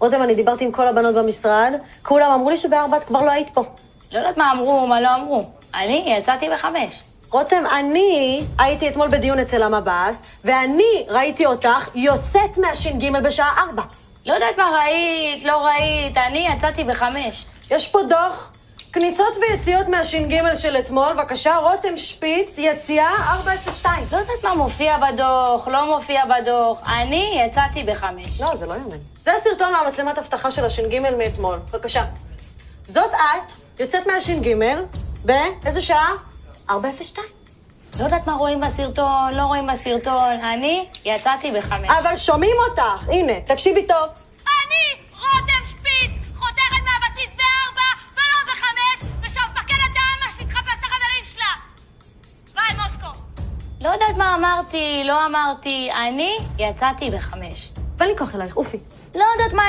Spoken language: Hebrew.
רותם, אני דיברתי עם כל הבנות במשרד, כולם אמרו לי ב4 את כבר לא היית פה. לא יודעת מה אמרו, מה לא אמרו. אני יצאתי ב5. רותם, אני הייתי אתמול בדיון אצל המב"ס, ואני ראיתי אותך יוצאת מהש"ג בשעה 4. לא יודעת מה ראית, לא ראית, אני יצאתי ב5. יש פה דוח, כניסות ויציאות מהש"ג של אתמול, בבקשה, רותם שפיץ, יציאה 402. לא יודעת מה מופיע בדוח, לא מופיע בדוח, אני יצאתי ב5. לא, זה לא יאמן. זה הסרטון מהמצלמת אבטחה של הש"ג מאתמול, בבקשה. זאת את, יוצאת מהש"ג, באיזה שעה? 402. לא יודעת מה רואים בסרטון, לא רואים בסרטון, אני יצאתי ב5. אבל שומעים אותך, הנה, תקשיבי טוב. אני, רותם שפיץ, חותרת מהבסיס ב4 ולא ב5, ושהמפקד הדהמה שתתחפש לחברים שלה. ביי, מוסקו. לא יודעת מה אמרתי, לא אמרתי, אני יצאתי ב5. ואני אקח אלייך, אופי. לא יודעת מה